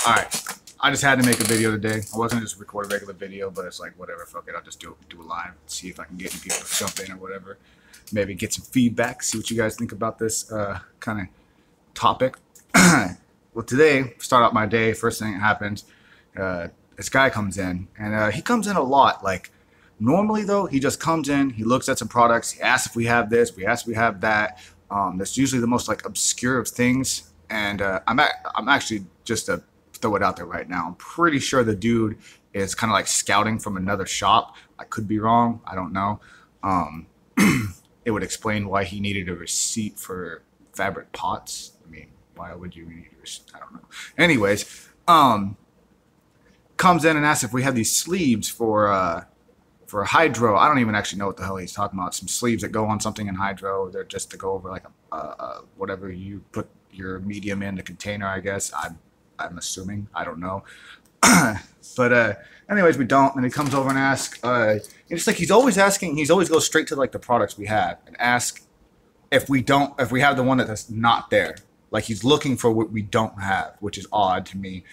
Alright, I just had to make a video today. I wasn't just record a regular video, but it's like, whatever, fuck it. I'll just do a live, see if I can get any people to jump in or whatever. Maybe get some feedback, see what you guys think about this kind of topic. Well, today, start out my day, first thing that happens, this guy comes in, and he comes in a lot. Like, normally, though, he just comes in, he looks at some products, he asks if we have this, we ask if we have that. That's usually the most, like, obscure of things. And I'm actually, just to throw it out there right now, I'm pretty sure the dude is kind of like scouting from another shop. I could be wrong. I don't know. It would explain why he needed a receipt for fabric pots. I mean, why would you need a receipt? I don't know. Anyways, comes in and asks if we have these sleeves for hydro. I don't even actually know what the hell he's talking about. Some sleeves that go on something in hydro. They're just to go over like whatever you put your medium in the container, I guess. I'm assuming. I don't know. But anyways, we don't. And he comes over and asks. It's like he's always asking. He's always goes straight to like the products we have and ask if we have the one that's not there. Like he's looking for what we don't have, which is odd to me.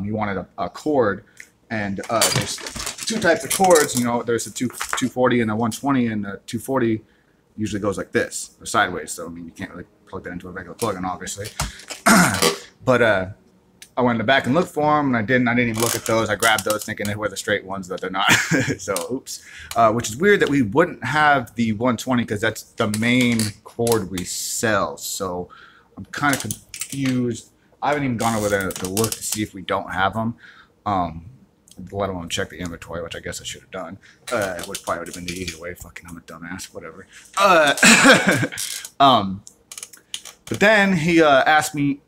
He wanted a cord, and there's two types of cords. You know, there's a 240 and a 120, and the 240 usually goes like this, or sideways. So I mean, you can't really plug that into a regular plug-in, obviously. But I went in the back and looked for them, and I didn't even look at those. I grabbed those thinking they were the straight ones, but they're not. So, oops. Which is weird that we wouldn't have the 120 because that's the main cord we sell. So I'm kind of confused. I haven't even gone over there to look to see if we don't have them. Let alone check the inventory, which I guess I should have done. Which probably would have been the easier way. Fucking, I'm a dumbass. Whatever. But then he asked me.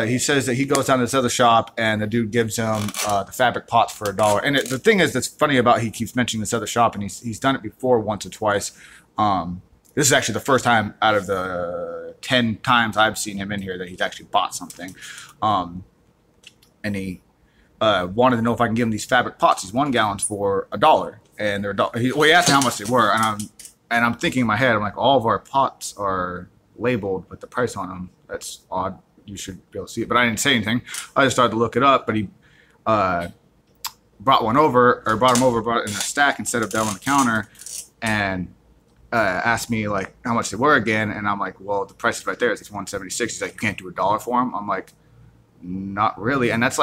He says that he goes down to this other shop and the dude gives him the fabric pots for $1. And the thing is that's funny about he keeps mentioning this other shop, and he's done it before once or twice. This is actually the first time out of the 10 times I've seen him in here that he's actually bought something. And he wanted to know if I can give him these fabric pots, these 1 gallons for $1. And they're he asked me how much they were, and I'm thinking in my head, I'm like, all of our pots are labeled with the price on them. That's odd. You should be able to see it, but I didn't say anything. I just started to look it up, but he brought them over in a stack instead of down on the counter, and asked me like how much they were again, and I'm like, well, the price is right there. It's $176. He's like, you can't do $1 for them. I'm like, not really, and that's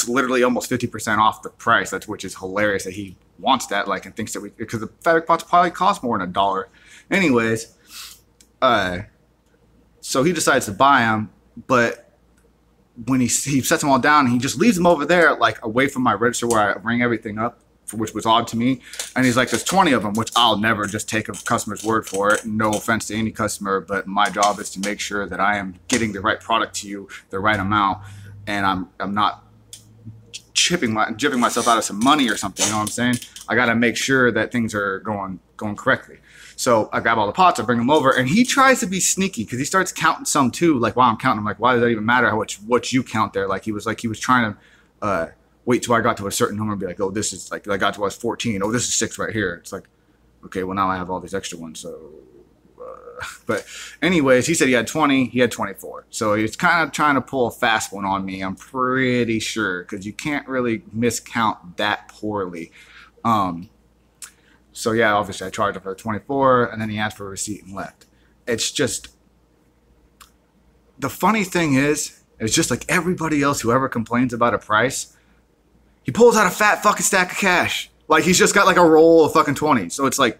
literally almost 50% off the price. Which is hilarious that he wants that, like, and thinks that because the fabric pots probably cost more than $1. Anyways, so he decides to buy them. But when he sets them all down, he just leaves them over there, like away from my register where I ring everything up, which was odd to me. And he's like, there's 20 of them, which I'll never just take a customer's word for it. No offense to any customer, but my job is to make sure that I am getting the right product to you, the right amount, and I'm not jipping myself out of some money or something. You know what I'm saying? I got to make sure that things are going correctly. So I grab all the pots, I bring them over, and he tries to be sneaky because he starts counting some too. Like while I'm counting, I'm like, why does that even matter how much what you count there? Like he was trying to wait till I got to a certain number and be like, oh, this is like I got to was 14. Oh, this is 6 right here. It's like, okay, well now I have all these extra ones. So, but anyways, he said he had 20. He had 24. So he's kind of trying to pull a fast one on me. I'm pretty sure because you can't really miscount that poorly. So yeah, obviously I charged him for the 24, and then he asked for a receipt and left. It's just, the funny thing is, it's just like everybody else who ever complains about a price, he pulls out a fat fucking stack of cash. Like he's just got like a roll of fucking 20. So it's like,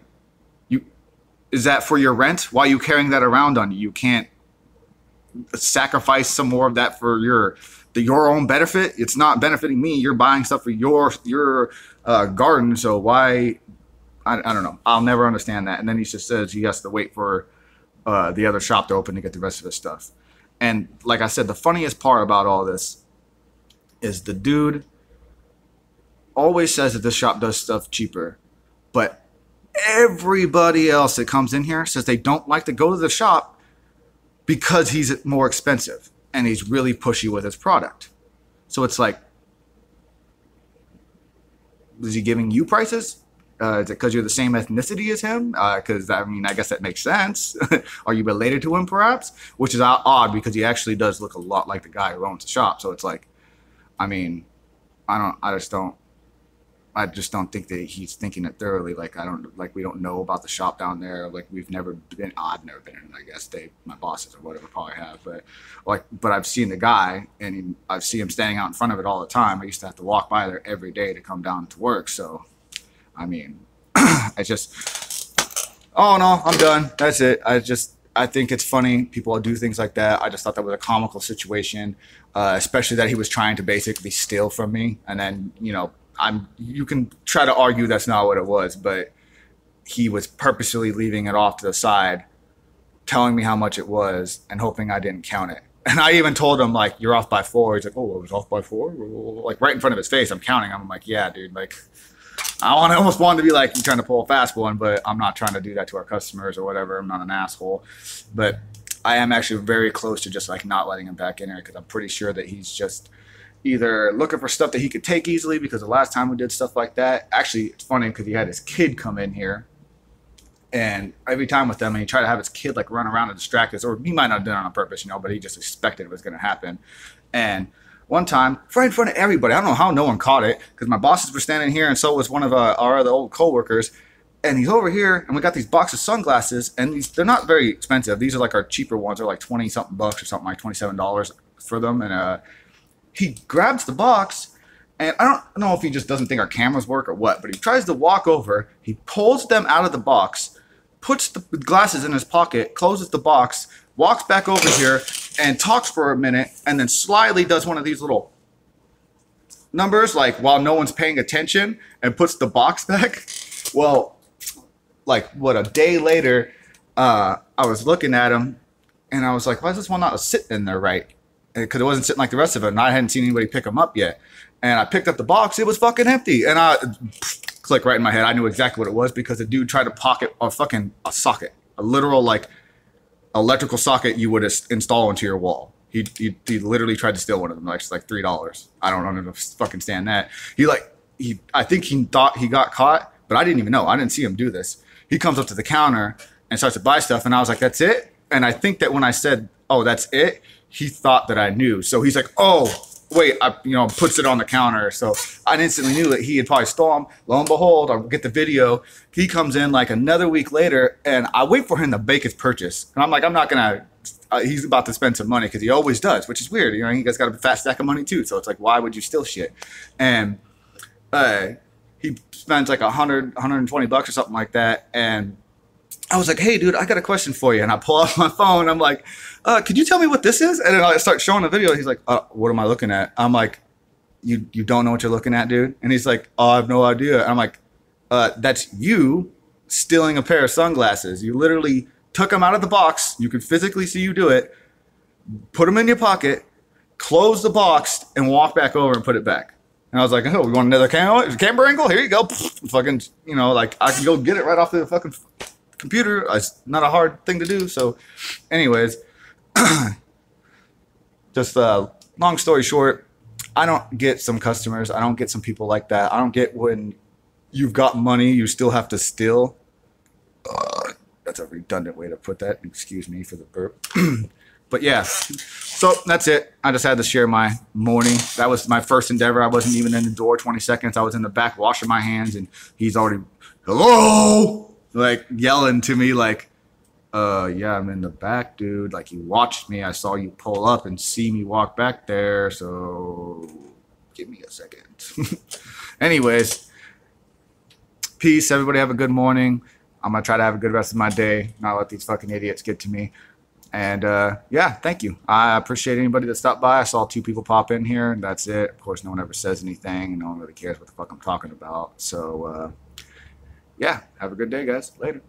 is that for your rent? Why are you carrying that around on you? You can't sacrifice some more of that for your own benefit. It's not benefiting me. You're buying stuff for your garden. So why? I don't know. I'll never understand that. And then he just says he has to wait for the other shop to open to get the rest of his stuff. And like I said, the funniest part about all this is the dude always says that this shop does stuff cheaper. But everybody else that comes in here says they don't like to go to the shop because he's more expensive and he's really pushy with his product. So it's like, is he giving you prices? Is it because you're the same ethnicity as him? Because, I mean, I guess that makes sense. Are you related to him, perhaps? Which is odd because he actually does look a lot like the guy who owns the shop. So it's like, I mean, I just don't think that he's thinking it thoroughly. Like we don't know about the shop down there. Like we've never been. I've never been in. I guess my bosses or whatever probably have. But I've seen the guy, and I've seen him standing out in front of it all the time. I used to have to walk by there every day to come down to work. So, I mean, I just. Oh no, I'm done. That's it. I think it's funny people do things like that. I just thought that was a comical situation, especially that he was trying to basically steal from me, and then you can try to argue that's not what it was, but he was purposely leaving it off to the side, telling me how much it was and hoping I didn't count it. And I even told him, like, you're off by 4. He's like, oh, I was off by 4? Like, right in front of his face, I'm counting. I'm like, yeah, dude, like, I almost wanted to be like, you're trying to pull a fast one, but I'm not trying to do that to our customers or whatever. I'm not an asshole. But I am actually very close to just, like, not letting him back in here because I'm pretty sure that he's just either looking for stuff that he could take easily, because the last time we did stuff like that, actually it's funny because he had his kid come in here, and every time with them, and he tried to have his kid like run around and distract us, or he might not have done it on purpose, but he just expected it was going to happen. And one time, right in front of everybody, I don't know how no one caught it, because my bosses were standing here, and so was one of our other old coworkers, and he's over here, and we got these boxes of sunglasses, and they're not very expensive. These are like our cheaper ones. They're like 20 something bucks or something, like $27 for them. And he grabs the box, and I don't know if he just doesn't think our cameras work or what, but he tries to walk over, he pulls them out of the box, puts the glasses in his pocket, closes the box, walks back over here, and talks for a minute, and then slyly does one of these little numbers, like while no one's paying attention, and puts the box back. Well, like, what, a day later, I was looking at him, and I was like, why is this one not sitting in there right? Because it wasn't sitting like the rest of it, and I hadn't seen anybody pick them up yet. And I picked up the box, it was fucking empty. And I click right in my head, I knew exactly what it was, because the dude tried to pocket a socket, a literal like electrical socket you would install into your wall. He literally tried to steal one of them, like $3. I don't know if fucking stand that. I think he thought he got caught, but I didn't even know. I didn't see him do this. He comes up to the counter and starts to buy stuff, and I was like, that's it? And I think that when I said, oh, that's it, he thought that I knew. So he's like, oh, wait, puts it on the counter. So I instantly knew that he had probably stolen. Lo and behold, I get the video. He comes in like another week later, and I wait for him to make his purchase. And I'm like, I'm not going to, he's about to spend some money, because he always does, which is weird. He guy's got a fat stack of money too. So it's like, why would you steal shit? And he spends like $120 or something like that. And I was like, hey, dude, I got a question for you. And I pull out my phone. I'm like, could you tell me what this is? And then I start showing the video. He's like, what am I looking at? I'm like, you don't know what you're looking at, dude? And he's like, oh, I have no idea. And I'm like, that's you stealing a pair of sunglasses. You literally took them out of the box. You could physically see you do it. Put them in your pocket, close the box, and walk back over and put it back. And I was like, oh, we want another camera angle? Here you go. Fucking, like, I can go get it right off the fucking computer. It's not a hard thing to do. So anyways, just long story short, I don't get some customers. I don't get some people like that. I don't get when you've got money, you still have to steal. That's a redundant way to put that. Excuse me for the burp. But yeah, so that's it. I just had to share my morning. That was my first endeavor. I wasn't even in the door 20 seconds. I was in the back washing my hands, and he's already, hello, like yelling to me like, yeah, I'm in the back, dude. Like, you watched me. I saw you pull up and see me walk back there. So give me a second. Anyways, peace. Everybody have a good morning. I'm going to try to have a good rest of my day. Not let these fucking idiots get to me. And yeah, thank you. I appreciate anybody that stopped by. I saw 2 people pop in here, and that's it. Of course, no one ever says anything. No one really cares what the fuck I'm talking about. So yeah, have a good day, guys. Later.